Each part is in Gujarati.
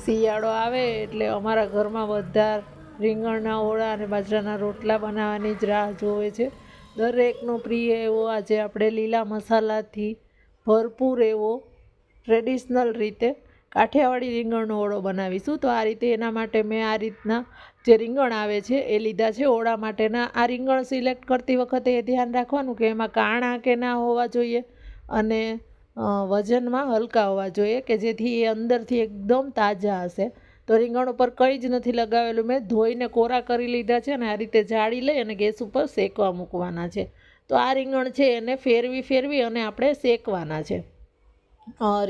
શિયાળો આવે એટલે અમારા ઘરમાં બધા રીંગણના ઓળા અને બાજરાના રોટલા બનાવવાની જ રાહ જોવે છે. દરેકનો પ્રિય એવો આજે આપણે લીલા મસાલાથી ભરપૂર એવો ટ્રેડિશનલ રીતે કાઠિયાવાડી રીંગણનો ઓળો બનાવીશું. તો આ રીતે એના માટે મેં આ રીતના જે રીંગણ આવે છે એ લીધા છે ઓળા માટેના. આ રીંગણ સિલેક્ટ કરતી વખતે એ ધ્યાન રાખવાનું કે એમાં કાણા કે ના હોવા જોઈએ અને વજનમાં હલકા હોવા જોઈએ કે જેથી એ અંદરથી એકદમ તાજા હશે. તો રીંગણ ઉપર કંઈ જ નથી લગાવેલું, મેં ધોઈને કોરા કરી લીધા છે અને આ રીતે જાળી લઈ અને ગેસ ઉપર શેકવા મૂકવાના છે. તો આ રીંગણ છે એને ફેરવી અને આપણે શેકવાના છે.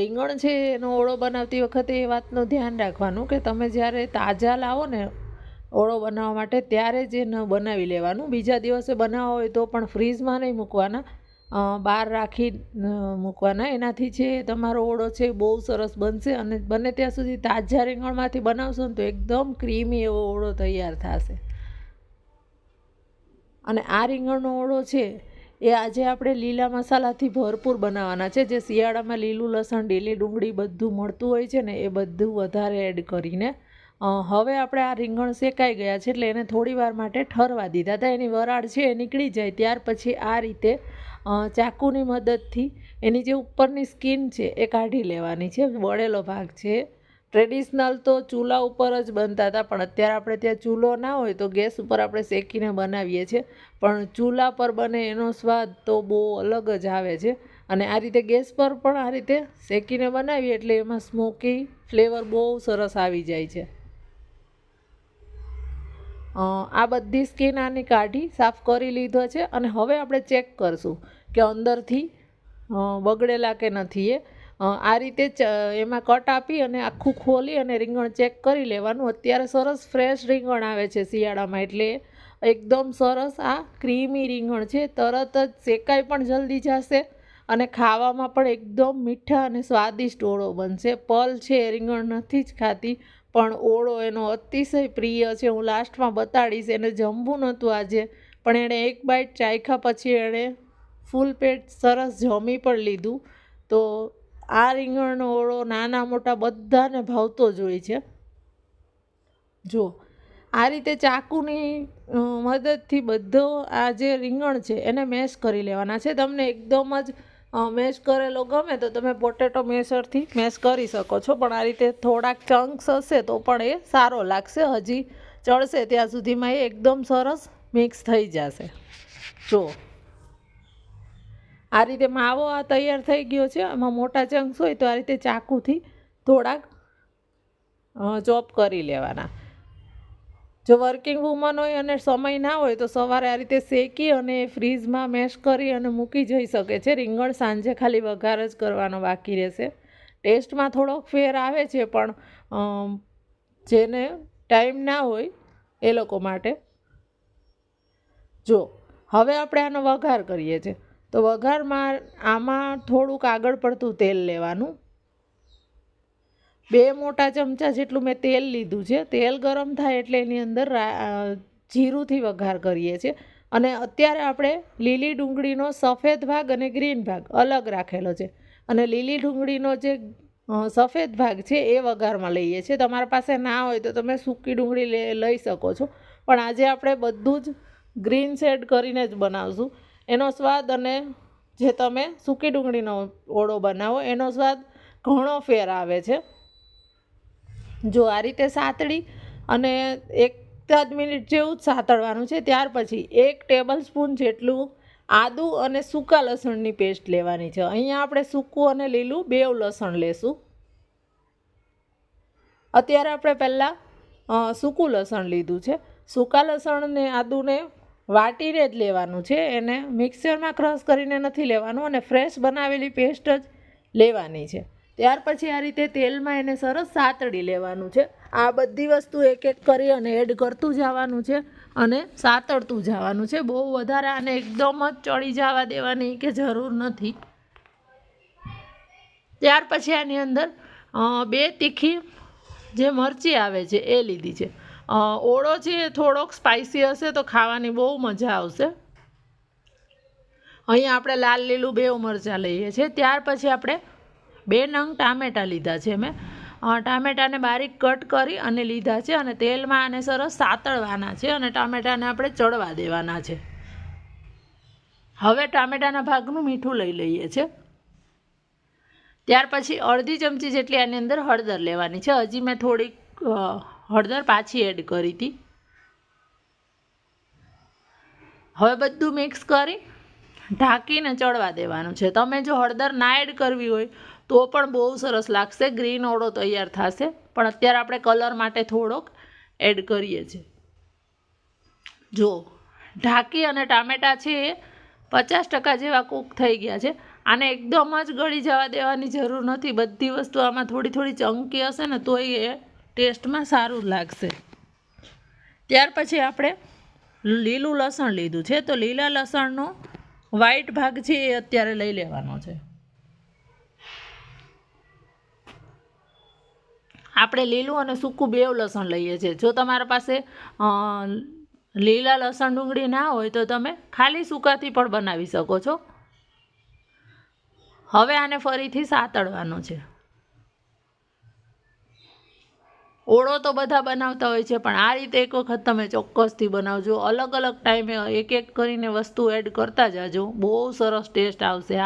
રીંગણ છે એનો ઓળો બનાવતી વખતે એ વાતનું ધ્યાન રાખવાનું કે તમે જ્યારે તાજા લાવો ને ઓળો બનાવવા માટે ત્યારે જ ન બનાવી લેવાનું. બીજા દિવસે બનાવવા હોય તો પણ ફ્રીઝમાં નહીં મૂકવાના, બહાર રાખી મૂકવાના. એનાથી છે તમારો ઓળો છે બહુ સરસ બનશે અને બને ત્યાં સુધી તાજા રીંગણમાંથી બનાવશો ને તો એકદમ ક્રીમી એવો ઓળો તૈયાર થશે. અને આ રીંગણનો ઓળો છે એ આજે આપણે લીલા મસાલાથી ભરપૂર બનાવવાના છે. જે શિયાળામાં લીલું લસણ, લીલી ડુંગળી બધું મળતું હોય છે ને એ બધું વધારે એડ કરીને હવે આપણે આ રીંગણ શેકાઈ ગયા છે એટલે એને થોડી વાર માટે ઠરવા દીધા હતા. એની વરાળ છે એ નીકળી જાય ત્યાર પછી આ રીતે ચાકુની મદદથી એની જે ઉપરની સ્કિન છે એ કાઢી લેવાની છે. બળેલો ભાગ છે. ટ્રેડિશનલ તો ચૂલા ઉપર જ બનતા હતા, પણ અત્યારે આપણે ત્યાં ચૂલો ના હોય તો ગેસ ઉપર આપણે શેકીને બનાવીએ છીએ. પણ ચૂલા પર બને એનો સ્વાદ તો બહુ અલગ જ આવે છે. અને આ રીતે ગેસ પર પણ આ રીતે શેકીને બનાવીએ એટલે એમાં સ્મોકી ફ્લેવર બહુ સરસ આવી જાય છે. આ બધી સ્કિન આની કાઢી સાફ કરી લીધો છે અને હવે આપણે ચેક કરશું કે અંદરથી બગડેલા કે નથી એ. આ રીતે એમાં કટ આપી અને આખું ખોલી અને રીંગણ ચેક કરી લેવાનું. અત્યારે સરસ ફ્રેશ રીંગણ આવે છે શિયાળામાં એટલે એકદમ સરસ આ ક્રીમી રીંગણ છે. તરત જ શેકાઈ પણ જલ્દી જશે અને ખાવામાં પણ એકદમ મીઠા અને સ્વાદિષ્ટ ઓળો બનશે. પલ છે રીંગણ નથી જ ખાતી પણ ઓળો એનો અતિશય પ્રિય છે. હું લાસ્ટમાં બતાડીશ. એને જમવું નહોતું આજે પણ એણે એક બાઈટ ચાખ્યા પછી એણે ફૂલ પેટ સરસ જમી પણ લીધું. તો આ રીંગણનો ઓળો નાના મોટા બધાને ભાવતો જ હોય છે. જો આ રીતે ચાકુની મદદથી બધો આ જે રીંગણ છે એને મેશ કરી લેવાના છે. તમને એકદમ જ મેશ કરેલો ગમે તો તમે પોટેટો મેશરથી મેશ કરી શકો છો, પણ આ રીતે થોડાક ચંક્સ હશે તો પણ એ સારો લાગશે. હજી ચડશે ત્યાં સુધીમાં એ એકદમ સરસ મિક્સ થઈ જશે. જો આ રીતે માવો આ તૈયાર થઈ ગયો છે. એમાં મોટા ચંક્સ હોય તો આ રીતે ચાકુથી થોડાક ચોપ કરી લેવાના. જો વર્કિંગ વુમન હોય અને સમય ના હોય તો સવારે આ રીતે શેકી અને ફ્રીઝમાં મેશ કરી અને મૂકી જઈ શકે છે. રીંગણ સાંજે ખાલી વઘાર જ કરવાનો બાકી રહેશે. ટેસ્ટમાં થોડોક ફેર આવે છે પણ જેને ટાઈમ ના હોય એ લોકો માટે. જો હવે આપણે આનો વઘાર કરીએ છીએ તો વઘારમાં આમાં થોડુંક આગળ પડતું તેલ લેવાનું. 2 મોટા ચમચા જેટલું મેં તેલ લીધું છે. તેલ ગરમ થાય એટલે એની અંદર જીરુંથી વઘાર કરીએ છીએ. અને અત્યારે આપણે લીલી ડુંગળીનો સફેદ ભાગ અને ગ્રીન ભાગ અલગ રાખેલો છે અને લીલી ડુંગળીનો જે સફેદ ભાગ છે એ વઘારમાં લઈએ છીએ. તમારા પાસે ના હોય તો તમે સૂકી ડુંગળી લઈ શકો છો, પણ આજે આપણે બધું જ ગ્રીન શેડ કરીને જ બનાવશું. એનો સ્વાદ અને જે તમે સૂકી ડુંગળીનો ઓળો બનાવો એનો સ્વાદ ઘણો ફેર આવે છે. જો આ રીતે સાતળી અને 1 મિનિટ જેવું જ સાતળવાનું છે. ત્યાર પછી 1 ટેબલ સ્પૂન જેટલું આદું અને સૂકા લસણની પેસ્ટ લેવાની છે. અહીંયા આપણે સૂકું અને લીલું 2 લસણ લેશું. અત્યારે આપણે પહેલાં સૂકું લસણ લીધું છે. સૂકા લસણને આદુને વાટીને જ લેવાનું છે. એને મિક્સરમાં ક્રશ કરીને નથી લેવાનું અને ફ્રેશ બનાવેલી પેસ્ટ જ લેવાની છે. ત્યાર પછી આ રીતે તેલમાં એને સરસ સાતળી લેવાનું છે. આ બધી વસ્તુ એક એક કરી અને એડ કરતું જવાનું છે અને સાતળતું જવાનું છે. બહુ વધારે આને એકદમ જ ચડી જવા દેવાની કે જરૂર નથી. ત્યાર પછી આની અંદર 2 તીખી જે મરચી આવે છે એ લીધી છે. ઓળો છે એ થોડોક સ્પાઇસી હશે તો ખાવાની બહુ મજા આવશે. અહીંયા આપણે લાલ લીલું 2 મરચાં લઈએ છીએ. ત્યાર પછી આપણે 2 નંગ ટામેટાં લીધા છે મેં. ટામેટાને બારીક કટ કરી અને લીધા છે અને તેલમાં આને સરસ સાતળવાના છે અને ટામેટાને આપણે ચડવા દેવાના છે. હવે ટામેટાના ભાગનું મીઠું લઈ લઈએ છીએ. ત્યાર પછી અડધી ચમચી જેટલી આની અંદર હળદર લેવાની છે. હજી મેં થોડીક હળદર પાછી એડ કરી હતી. હવે બધું મિક્સ કરી ઢાંકીને ચડવા દેવાનું છે. તમે જો હળદર ના એડ કરવી હોય તો પણ બહુ સરસ લાગશે, ગ્રીન ઓળો તૈયાર થશે, પણ અત્યારે આપણે કલર માટે થોડોક એડ કરીએ છીએ. જો ઢાંકી અને ટામેટાં છે એ 50% જેવા કૂક થઈ ગયા છે. આને એકદમ જ ગળી જવા દેવાની જરૂર નથી. બધી વસ્તુ આમાં થોડી થોડી ચંકી હશે ને તો એ ટેસ્ટમાં સારું લાગશે. ત્યાર પછી આપણે લીલું લસણ લીધું છે, તો લીલા લસણનો વ્હાઈટ ભાગ છે એ અત્યારે લઈ લેવાનો છે. આપણે લીલું અને સૂકું બેવ લસણ લઈએ છીએ. જો તમારા પાસે લીલા લસણ ડુંગળી ના હોય તો તમે ખાલી સૂકાથી પણ બનાવી શકો છો. હવે આને ફરીથી સાતળવાનો છે. ઓળો તો બધા બનાવતા હોય છે, પણ આ રીતે એક વખત તમે ચોક્કસથી બનાવજો. અલગ અલગ ટાઈમે એક એક કરીને વસ્તુ એડ કરતા જાજો, બહુ સરસ ટેસ્ટ આવશે.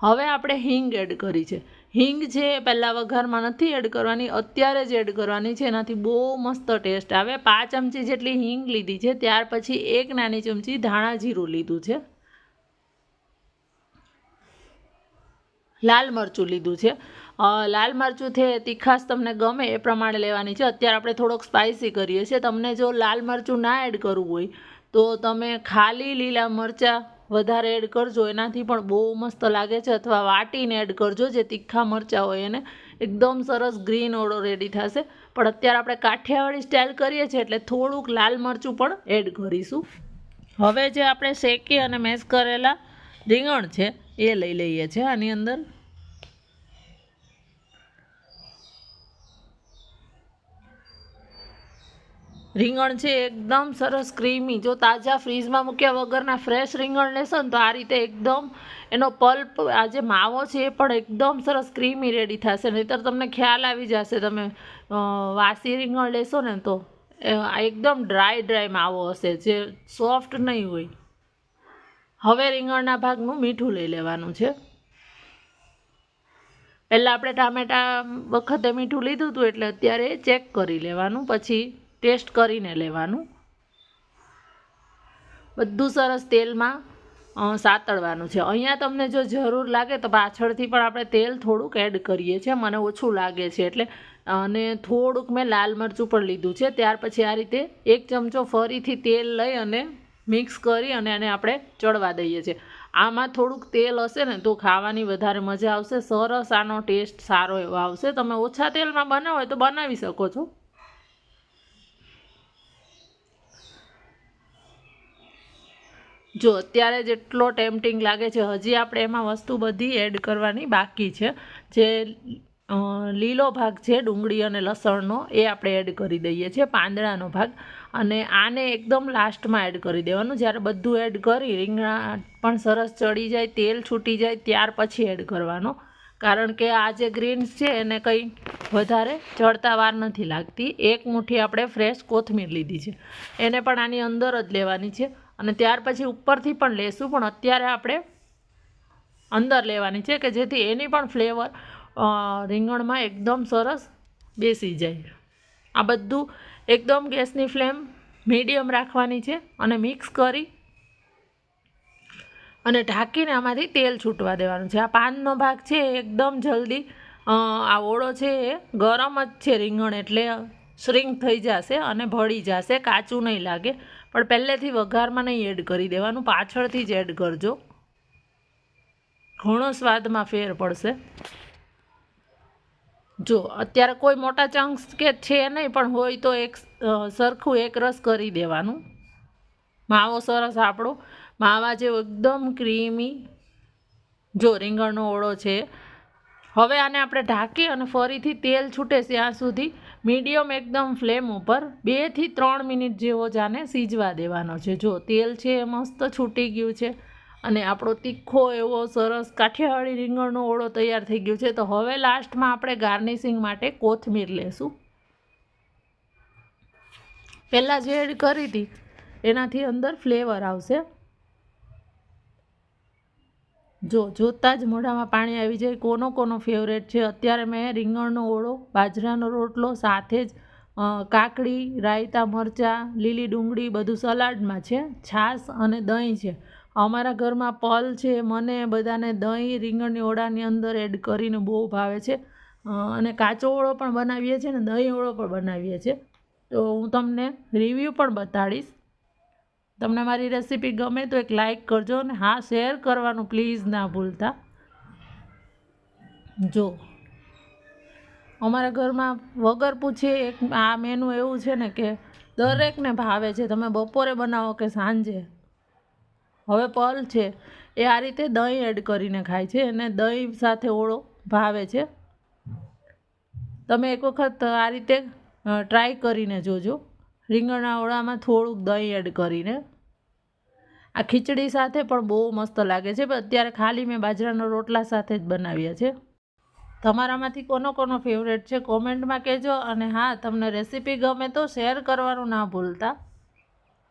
હવે આપણે હિંગ એડ કરી છે. હિંગ છે પહેલાં વઘારમાં નથી એડ કરવાની, અત્યારે જ એડ કરવાની છે. એનાથી બહુ મસ્ત ટેસ્ટ આવે. 5 ચમચી જેટલી હિંગ લીધી છે. ત્યાર પછી 1 નાની ચમચી ધાણા જીરું લીધું છે. લાલ મરચું લીધું છે. લાલ મરચું છે તીખાશ તમને ગમે એ પ્રમાણે લેવાની છે. અત્યારે આપણે થોડોક સ્પાઇસી કરીએ છીએ. તમને જો લાલ મરચું ના એડ કરવું હોય તો તમે ખાલી લીલા મરચાં વધારે એડ કરજો, એનાથી પણ બહુ મસ્ત લાગે છે. અથવા વાટીને એડ કરજો, જે તીખા મરચાં હોય એને એકદમ સરસ ગ્રીન ઓળો રેડી થશે. પણ અત્યારે આપણે કાઠિયાવાડી સ્ટાઇલ કરીએ છીએ એટલે થોડુંક લાલ મરચું પણ એડ કરીશું. હવે જે આપણે શેકી અને મેશ કરેલા રીંગણ છે એ લઈ લઈએ છીએ. આની અંદર રીંગણ છે એકદમ સરસ ક્રીમી. જો તાજા ફ્રીઝમાં મૂક્યા વગરના ફ્રેશ રીંગણ લેશો ને તો આ રીતે એકદમ એનો પલ્પ, આ જે માવો છે એ પણ એકદમ સરસ ક્રીમી રેડી થશે. નહીંતર તમને ખ્યાલ આવી જશે, તમે વાસી રીંગણ લેશો ને તો એકદમ ડ્રાય માવો હશે, જે સોફ્ટ નહીં હોય. હવે રીંગણના ભાગનું મીઠું લઈ લેવાનું છે. પહેલાં આપણે ટામેટા વખતે મીઠું લીધું હતું એટલે અત્યારે ચેક કરી લેવાનું, પછી ટેસ્ટ કરીને લેવાનું. બધું સરસ તેલમાં સાતળવાનું છે. અહીંયા તમને જો જરૂર લાગે તો પાછળથી પણ આપણે તેલ થોડુંક એડ કરીએ છીએ. મને ઓછું લાગે છે એટલે. અને થોડુંક મેં લાલ મરચું પણ લીધું છે. ત્યાર પછી આ રીતે 1 ચમચો ફરીથી તેલ લઈ અને મિક્સ કરી અને એને આપણે ચડવા દઈએ છીએ. આમાં થોડુંક તેલ હશે ને તો ખાવાની વધારે મજા આવશે. સરસ આનો ટેસ્ટ સારો એવો આવશે. તમે ઓછા તેલમાં બનાવો હોય તો બનાવી શકો છો. જો અત્યારે જેટલો ટેમ્પટિંગ લાગે છે, હજી આપણે એમાં વસ્તુ બધી એડ કરવાની બાકી છે. જે લીલો ભાગ છે ડુંગળી અને લસણનો એ આપણે એડ કરી દઈએ છીએ, પાંદડાનો ભાગ. અને આને એકદમ લાસ્ટમાં એડ કરી દેવાનું. જ્યારે બધું એડ કરી રીંગણા પણ સરસ ચડી જાય, તેલ છૂટી જાય ત્યાર પછી એડ કરવાનો. કારણ કે આ જે ગ્રીન્સ છે એને કંઈ વધારે ચડતા વાર નથી લાગતી. 1 મુઠ્ઠી આપણે ફ્રેશ કોથમીર લીધી છે, એને પણ આની અંદર જ લેવાની છે. અને ત્યાર પછી ઉપરથી પણ લેશું, પણ અત્યારે આપણે અંદર લેવાની છે કે જેથી એની પણ ફ્લેવર રીંગણમાં એકદમ સરસ બેસી જાય. આ બધું એકદમ ગેસની ફ્લેમ મીડિયમ રાખવાની છે અને મિક્સ કરી અને ઢાંકીને આમાંથી તેલ છૂટવા દેવાનું છે. આ પાનનો ભાગ છે એકદમ જલ્દી, આ ઓળો છે એ ગરમ જ છે રીંગણ, એટલે શ્રિંક થઈ જશે અને ભળી જશે, કાચું નહીં લાગે. પણ પહેલેથી વઘારમાં નહીં એડ કરી દેવાનું, પાછળથી જ એડ કરજો. ઘણો સ્વાદમાં ફેર પડશે. જો અત્યારે કોઈ મોટા ચંક્સ કે છે નહીં, પણ હોય તો સરખું એક રસ કરી દેવાનું. માવો સરસ આપણો માવા જેવો એકદમ ક્રીમી જો રીંગણનો ઓળો છે. હવે આને આપણે ઢાંકી અને ફરીથી તેલ છૂટે ત્યાં સુધી મીડિયમ એકદમ ફ્લેમ ઉપર 2 થી 3 મિનિટ જેવો જ આને સીજવા દેવાનો છે. જો તેલ છે એ મસ્ત છૂટી ગયું છે અને આપણો તીખો એવો સરસ કાઠિયાવાડી રીંગણનો ઓળો તૈયાર થઈ ગયો છે. તો હવે લાસ્ટમાં આપણે ગાર્નિશિંગ માટે કોથમીર લેશું. પહેલાં જે એડ કરી હતી એનાથી અંદર ફ્લેવર આવશે. જોતાં જ મોઢામાં પાણી આવી જાય. કોનો ફેવરેટ છે? અત્યારે મેં રીંગણનો ઓળો, બાજરાનો રોટલો, સાથે જ કાકડી, રાયતા, મરચાં, લીલી ડુંગળી બધું સલાડમાં છે, છાશ અને દહીં છે. અમારા ઘરમાં પલ છે, મને બધાને દહીં રીંગણની ઓળાની અંદર એડ કરીને બહુ ભાવે છે. અને કાચો ઓળો પણ બનાવીએ છીએ ને દહીં ઓળો પણ બનાવીએ છીએ. તો હું તમને રિવ્યૂ પણ બતાડીશ. તમને મારી રેસીપી ગમે તો એક લાઈક કરજો અને હા, શેર કરવાનું પ્લીઝ ના ભૂલતા. જો અમારા ઘરમાં વગર પૂછે એક આ મેનુ એવું છે ને કે દરેકને ભાવે છે. તમે બપોરે બનાવો કે સાંજે. હવે પલ છે એ આ રીતે દહીં એડ કરીને ખાય છે અને દહીં સાથે ઓળો ભાવે છે. તમે એક વખત આ રીતે ટ્રાય કરીને જોજો. રીંગણના ઓળામાં થોડુંક દહીં એડ કરીને. આ ખીચડી સાથે પણ બહુ મસ્ત લાગે છે. પણ અત્યારે ખાલી મેં બાજરાના રોટલા સાથે જ બનાવ્યા છે. તમારામાંથી કોનો ફેવરેટ છે કોમેન્ટમાં કહેજો. અને હા, તમને રેસીપી ગમે તો શેર કરવાનું ના ભૂલતા.